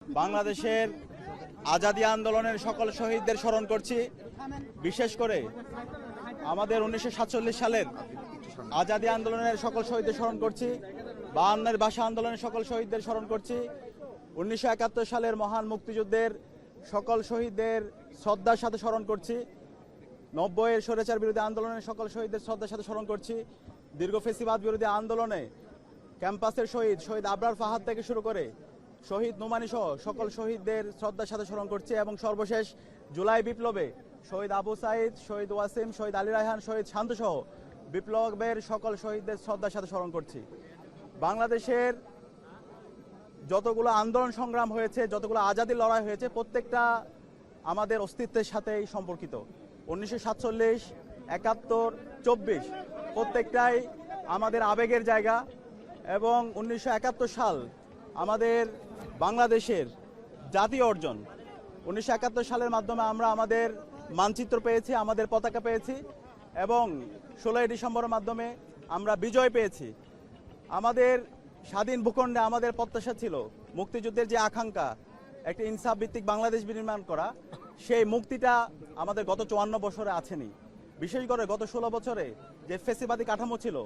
বাংলাদেশের আজাদী আন্দোলনের সকল শহীদদের স্মরণ করছি। বিশেষ করে আমাদের 1947 সালের আজাদী আন্দোলনের সকল শহীদদের স্মরণ করছি। 52-এর ভাষা আন্দোলনের সকল শহীদদের স্মরণ করছি। 1971 সালের মহান মুক্তিযুদ্ধের সকল শহীদদের শ্রদ্ধার সাথে স্মরণ করছি। 90-এর স্বৈরাচার বিরোধী আন্দোলনের সকল শহীদদের শ্রদ্ধার সাথে স্মরণ করছি। দীর্ঘ ফেসিবাদ বিরোধী আন্দোলনে ক্যাম্পাসের শহীদ আবরার ফাহাদ থেকে শুরু করে শহীদ নোমানী সহ সকল শহীদদের শ্রদ্ধার সাথে স্মরণ করছি। এবং সর্বশেষ জুলাই বিপ্লবে শহীদ আবু সাইদ, শহীদ ওয়াসিম, শহীদ আলী রায়হান, শহীদ শান্ত সহ বিপ্লবের সকল শহীদদের শ্রদ্ধার সাথে স্মরণ করছি। বাংলাদেশের যতগুলো আন্দোলন সংগ্রাম হয়েছে, যতগুলো আজাদী লড়াই হয়েছে, প্রত্যেকটা আমাদের অস্তিত্বের সাথেই সম্পর্কিত। 1947, 71, 24 প্রত্যেকটাই আমাদের আবেগের জায়গা। এবং 1971 সাল আমাদের বাংলাদেশের জাতীয় অর্জন। 1971 সালের মাধ্যমে আমরা আমাদের মানচিত্র পেয়েছি, আমাদের পতাকা পেয়েছি এবং 16ই ডিসেম্বরের মাধ্যমে আমরা বিজয় পেয়েছি। আমাদের স্বাধীন ভূখণ্ডে আমাদের প্রত্যাশা ছিল মুক্তিযুদ্ধের যে আকাঙ্ক্ষা, একটি ইনসাফ ভিত্তিক বাংলাদেশ বিনির্মাণ করা, সেই মুক্তিটা আমাদের গত 54 বছরে আসেনি। বিশেষ করে গত 16 বছরে যে ফেসিবাদী কাঠামো ছিল,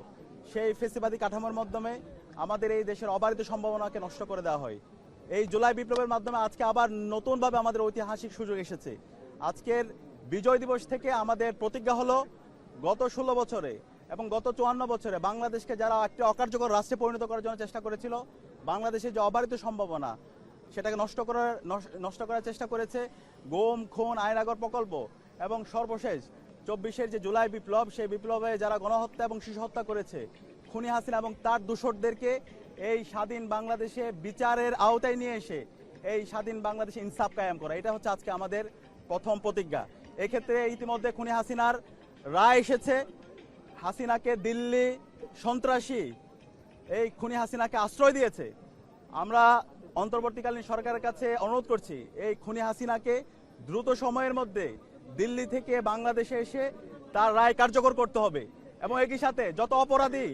সেই ফেসিবাদী কাঠামোর মাধ্যমে আমাদের এই দেশের অবারিত সম্ভাবনাকে নষ্ট করে দেওয়া হয়। এই জুলাই বিপ্লবের মাধ্যমে আজকে আবার নতুনভাবে আমাদের ঐতিহাসিক সুযোগ এসেছে। আজকের বিজয় দিবস থেকে আমাদের প্রতিজ্ঞা হলো গত 16 বছরে এবং গত 54 বছরে বাংলাদেশকে যারা একটি অকার্যকর রাষ্ট্রে পরিণত করার জন্য চেষ্টা করেছিল, বাংলাদেশের যে অবারিত সম্ভাবনা সেটাকে নষ্ট করার চেষ্টা করেছে। গুম, খুন, আয়নাগর প্রকল্প এবং সর্বশেষ 24-এর যে জুলাই বিপ্লব, সেই বিপ্লবে যারা গণহত্যা এবং শিশু হত্যা করেছে, খুনি হাসিনা এবং তার দূষরদেরকে এই স্বাধীন বাংলাদেশে বিচারের আওতায় নিয়ে এসে এই স্বাধীন বাংলাদেশে ইনসাফ কায়েম করা, এটা হচ্ছে আজকে আমাদের প্রথম প্রতিজ্ঞা। এক্ষেত্রে ইতিমধ্যে খুনি হাসিনার রায় এসেছে। হাসিনাকে দিল্লি সন্ত্রাসী এই খুনি হাসিনাকে আশ্রয় দিয়েছে। আমরা অন্তর্বর্তীকালীন সরকারের কাছে অনুরোধ করছি এই খুনি হাসিনাকে দ্রুত সময়ের মধ্যে দিল্লি থেকে বাংলাদেশে এসে তার রায় কার্যকর করতে হবে। এবং একই সাথে যত অপরাধী,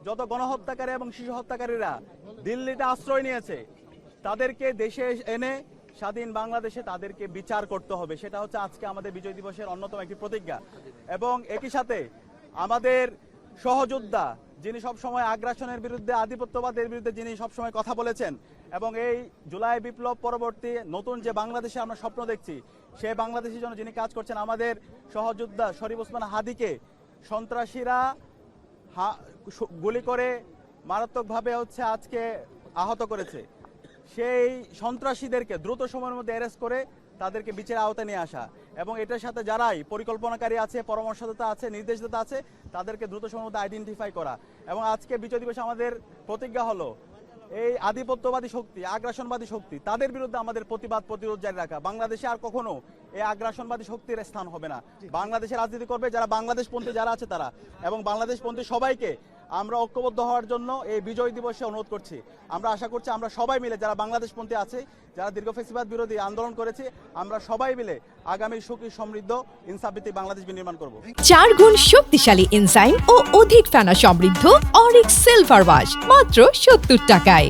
যত গণহত্যাকারী এবং শিশু হত্যাকারীরা দিল্লিতে আশ্রয় নিয়েছে, তাদেরকে দেশে এনে স্বাধীন বাংলাদেশে তাদেরকে বিচার করতে হবে। সেটা হচ্ছে আজকে আমাদের বিজয় দিবসের অন্যতম একটি প্রতিজ্ঞা। এবং একই সাথে আমাদের সহযোদ্ধা, যিনি সবসময় আগ্রাসনের বিরুদ্ধে, আধিপত্যবাদের বিরুদ্ধে যিনি সবসময় কথা বলেছেন এবং এই জুলাই বিপ্লব পরবর্তী নতুন যে বাংলাদেশে আমরা স্বপ্ন দেখছি, সেই বাংলাদেশের জন্য যিনি কাজ করছেন, আমাদের সহযোদ্ধা শরীফ ওসমান হাদিকে সন্ত্রাসীরা গুলি করে মারাত্মকভাবে আজকে আহত করেছে। সেই সন্ত্রাসীদেরকে দ্রুত সময়ের মধ্যে অ্যারেস্ট করে তাদেরকে বিচারের আওতায় নিয়ে আসা এবং এটার সাথে যারাই পরিকল্পনাকারী আছে, পরামর্শদাতা আছে, নির্দেশদাতা আছে, তাদেরকে দ্রুত সময়ের মধ্যে আইডেন্টিফাই করা। এবং আজকে বিজয় দিবসে আমাদের প্রতিজ্ঞা হলো এই আধিপত্যবাদী শক্তি, আগ্রাসনবাদী শক্তি, তাদের বিরুদ্ধে আমাদের প্রতিরোধ জারি রাখা। বাংলাদেশে আর কখনো এই আগ্রাসনবাদী শক্তির স্থান হবে না। বাংলাদেশে রাজনীতি করবে যারা বাংলাদেশপন্থী যারা আছে তারা, এবং বাংলাদেশপন্থী সবাইকে আমরা ঐক্যবদ্ধ হওয়ার জন্য এই বিজয় দিবসে অনুরোধ করছি। আমরা আশা করছি আমরা সবাই মিলে, যারা বাংলাদেশপন্থী আছে, যারা দীর্ঘ ফেসিবাদ বিরোধী আন্দোলন করেছে, আমরা সবাই মিলে আগামী সুখী সমৃদ্ধ ইনসাফ ভিত্তিক বাংলাদেশ বিনির্মাণ করব। 4 গুণ শক্তিশালী এনজাইম ও অধিক ফেনা সমৃদ্ধ অরিক সিলভার ওয়াশ মাত্র 70 টাকায়।